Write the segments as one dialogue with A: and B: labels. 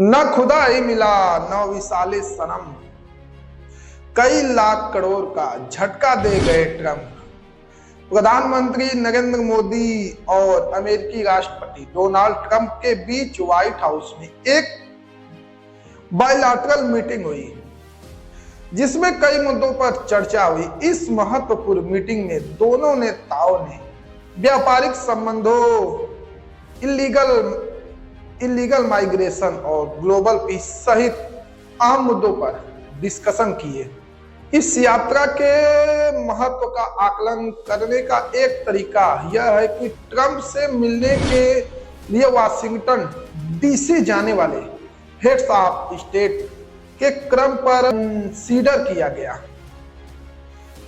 A: न खुदा ही मिला न विशाले सनम, कई लाख करोड़ का झटका दे गए ट्रंप। प्रधानमंत्री नरेंद्र मोदी और अमेरिकी राष्ट्रपति डोनाल्ड ट्रंप के बीच व्हाइट हाउस में एक बायलैटरल मीटिंग हुई, जिसमें कई मुद्दों पर चर्चा हुई। इस महत्वपूर्ण मीटिंग में दोनों नेताओं ने व्यापारिक संबंधों, इलीगल माइग्रेशन और ग्लोबल पीस सहित अहम मुद्दों पर डिस्कशन किए। इस यात्रा के महत्व का आकलन करने का एक तरीका यह है कि ट्रंप से मिलने के लिए वाशिंगटन डीसी जाने वाले हेड्स ऑफ स्टेट के क्रम पर कंसीडर किया गया।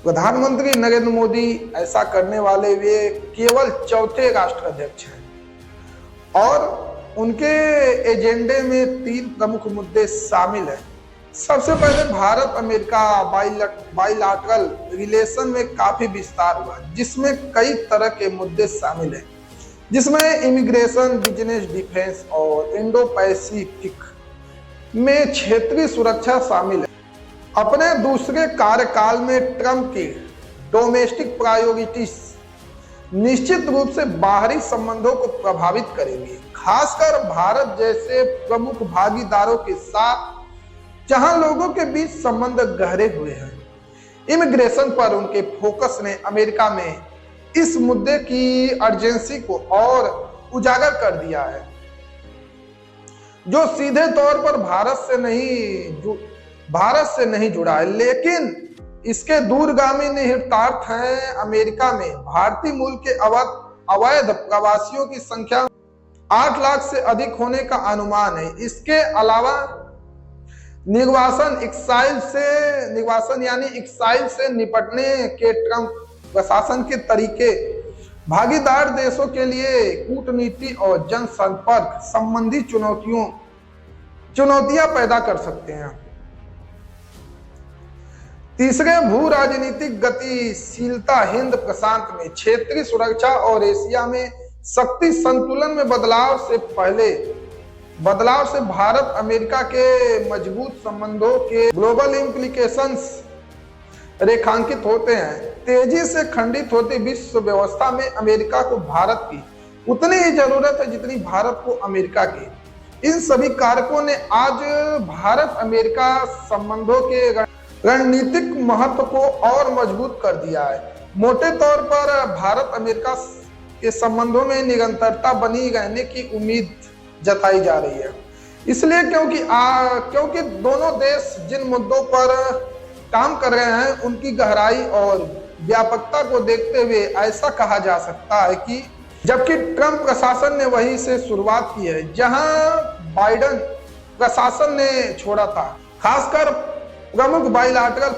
A: प्रधानमंत्री नरेंद्र मोदी ऐसा करने वाले वे केवल चौथे राष्ट्राध्यक्ष हैं और उनके एजेंडे में 3 प्रमुख मुद्दे शामिल हैं। सबसे पहले भारत अमेरिका बाइलैटरल रिलेशन में काफी विस्तार हुआ, जिसमें कई तरह के मुद्दे शामिल हैं, जिसमें इमिग्रेशन, बिजनेस, डिफेंस और इंडो पैसिफिक में क्षेत्रीय सुरक्षा शामिल है। अपने दूसरे कार्यकाल में ट्रंप की डोमेस्टिक प्रायोरिटीज निश्चित रूप से बाहरी संबंधों को प्रभावित करेंगी, खासकर भारत जैसे प्रमुख भागीदारों के साथ जहां लोगों के बीच संबंध गहरे हुए हैं। इमिग्रेशन पर उनके फोकस ने अमेरिका में इस मुद्दे की अर्जेंसी को और उजागर कर दिया है, जो सीधे तौर पर भारत से नहीं जुड़ा है, लेकिन इसके दूरगामी निहितार्थ हैं। अमेरिका में भारतीय मूल के अवैध प्रवासियों की संख्या 8 लाख से अधिक होने का अनुमान है। इसके अलावा निर्वासन यानी एक्साइल से निपटने के ट्रंप प्रशासन के तरीके भागीदार देशों के लिए कूटनीति और जनसंपर्क संबंधी चुनौतियां पैदा कर सकते हैं। तीसरे, भू राजनीतिक गतिशीलता हिंद प्रशांत में क्षेत्रीय सुरक्षा और एशिया में शक्ति संतुलन में बदलाव से भारत अमेरिका के मजबूत संबंधों के ग्लोबल इंप्लीकेशंस रेखांकित होते हैं। तेजी से खंडित होती विश्व व्यवस्था में अमेरिका को भारत की उतनी ही जरूरत है जितनी भारत को अमेरिका की। इन सभी कारकों ने आज भारत अमेरिका संबंधों के रणनीतिक महत्व को और मजबूत कर दिया है। मोटे तौर पर भारत अमेरिका के संबंधों में निरंतरता बनी रहने की उम्मीद जताई जा रही है, इसलिए क्योंकि दोनों देश जिन मुद्दों पर काम कर रहे हैं उनकी गहराई और व्यापकता को देखते हुए ऐसा कहा जा सकता है कि जबकि ट्रंप प्रशासन ने वहीं से शुरुआत की है जहां बाइडेन प्रशासन ने छोड़ा था। खासकर प्रमुख बाइलैटरल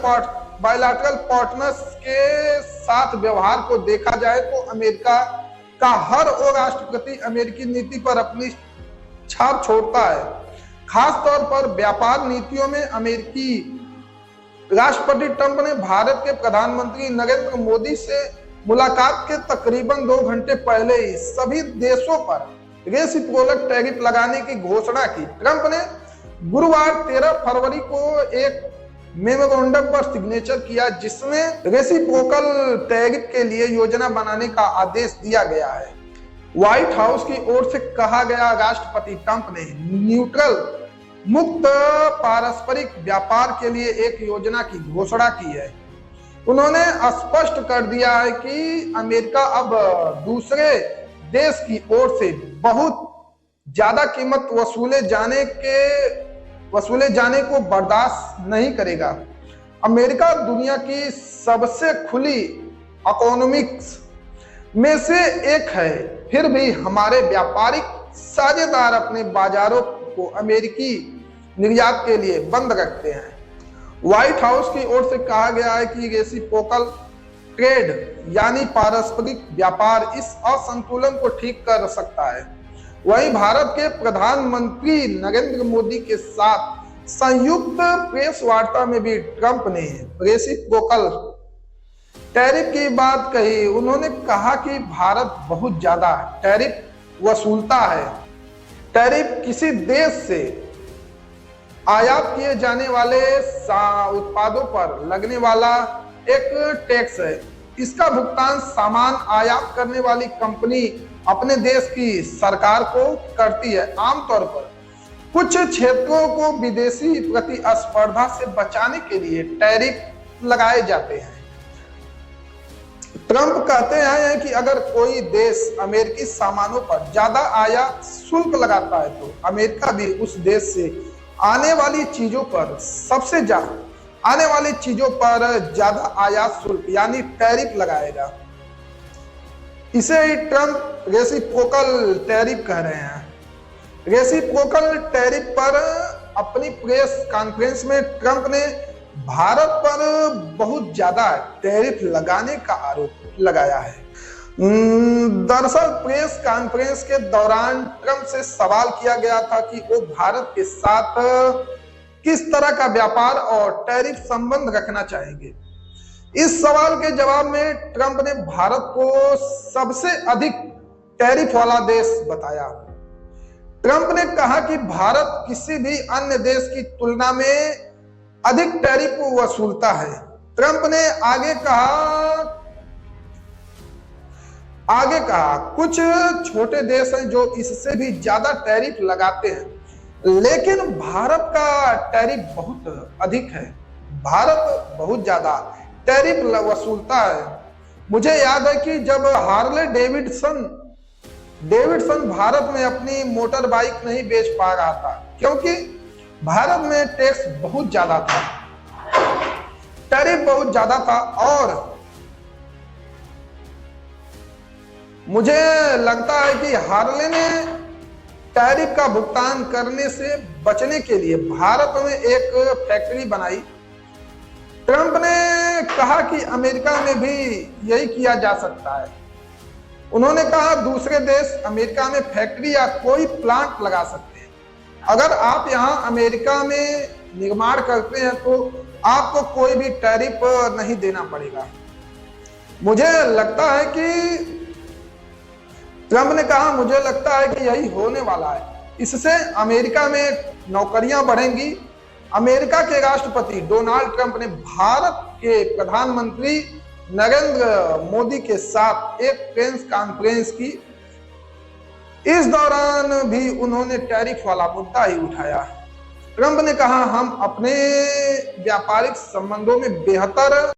A: पार्टनर्स के साथ व्यवहार को देखा जाए तो अमेरिका का हर वो राष्ट्रपति अमेरिकी नीति पर अपनी छाप छोड़ता है। खास तौर पर व्यापार नीतियों में अमेरिकी राष्ट्रपति ट्रंप ने भारत के प्रधानमंत्री नरेंद्र मोदी से मुलाकात के तकरीबन 2 घंटे पहले ही सभी देशों पर रेसिप्रोकल टैरिफ लगाने की घोषणा की। ट्रंप ने गुरुवार 13 फरवरी को एक मेमोरेंडम पर सिग्नेचर किया, जिसमें रेसिप्रोकल टैरिफ के लिए योजना बनाने का आदेश दिया गया है। व्हाइट हाउस की ओर से कहा गया, राष्ट्रपति ट्रंप ने न्यूट्रल मुक्त पारस्परिक व्यापार के लिए एक योजना की घोषणा की है। उन्होंने स्पष्ट कर दिया है कि अमेरिका अब दूसरे देश की ओर से बहुत ज्यादा कीमत वसूले जाने को बर्दाश्त नहीं करेगा। अमेरिका दुनिया की सबसे खुली इकोनॉमिक्स में से एक है, फिर भी हमारे व्यापारिक साझेदार अपने बाजारों को अमेरिकी निर्यात के लिए बंद रखते हैं। व्हाइट हाउस की ओर से कहा गया है कि रेसिप्रोकल ट्रेड यानी पारस्परिक व्यापार इस असंतुलन को ठीक कर सकता है। वहीं भारत के प्रधानमंत्री नरेंद्र मोदी के साथ संयुक्त प्रेस वार्ता में भी ट्रंप ने रेसिप्रोकल टैरिफ की बात कही। उन्होंने कहा कि भारत बहुत ज्यादा टैरिफ वसूलता है। टैरिफ किसी देश से आयात किए जाने वाले उत्पादों पर लगने वाला एक टैक्स है। इसका भुगतान सामान आयात करने वाली कंपनी अपने देश की सरकार को करती है। आमतौर पर कुछ क्षेत्रों को विदेशी प्रतिस्पर्धा से बचाने के लिए टैरिफ लगाए जाते हैं। ट्रंप कहते हैं कि अगर कोई देश अमेरिकी सामानों पर ज्यादा आयात शुल्क लगाता है तो अमेरिका भी उस देश से आने वाली चीजों पर ज्यादा आयात शुल्क यानी टैरिफ लगाएगा। इसे ही ट्रंप रेसिप्रोकल टैरिफ कह रहे हैं। रेसिप्रोकल टैरिफ पर अपनी प्रेस कॉन्फ्रेंस में ट्रंप ने भारत पर बहुत ज्यादा टैरिफ लगाने का आरोप लगाया है। दरअसल प्रेस कॉन्फ्रेंस के दौरान ट्रंप से सवाल किया गया था कि वो भारत के साथ किस तरह का व्यापार और टैरिफ संबंध रखना चाहेंगे। इस सवाल के जवाब में ट्रंप ने भारत को सबसे अधिक टैरिफ वाला देश बताया। ट्रंप ने कहा कि भारत किसी भी अन्य देश की तुलना में अधिक टैरिफ वसूलता है। ट्रंप ने आगे कहा कुछ छोटे देश हैं जो इससे भी ज्यादा टैरिफ लगाते हैं, लेकिन भारत का टैरिफ बहुत अधिक है। भारत बहुत ज्यादा टैरिफ वसूलता है। मुझे याद है कि जब हार्ले डेविडसन भारत में अपनी मोटर बाइक नहीं बेच पा रहा था क्योंकि भारत में टैक्स बहुत ज्यादा था, टैरिफ बहुत ज्यादा था। और मुझे लगता है कि हार्ले ने टैरिफ का भुगतान करने से बचने के लिए भारत में एक फैक्ट्री बनाई। ट्रंप ने कहा कि अमेरिका में भी यही किया जा सकता है। उन्होंने कहा दूसरे देश अमेरिका में फैक्ट्री या कोई प्लांट लगा सकते हैं। अगर आप यहां अमेरिका में निर्माण करते हैं तो आपको कोई भी टैरिफ नहीं देना पड़ेगा। मुझे लगता है कि ट्रंप ने कहा मुझे लगता है कि यही होने वाला है। इससे अमेरिका में नौकरियां बढ़ेंगी। अमेरिका के राष्ट्रपति डोनाल्ड ट्रंप ने भारत के प्रधानमंत्री नरेंद्र मोदी के साथ एक प्रेस कॉन्फ्रेंस की। इस दौरान भी उन्होंने टैरिफ वाला मुद्दा ही उठाया। ट्रंप ने कहा हम अपने व्यापारिक संबंधों में बेहतर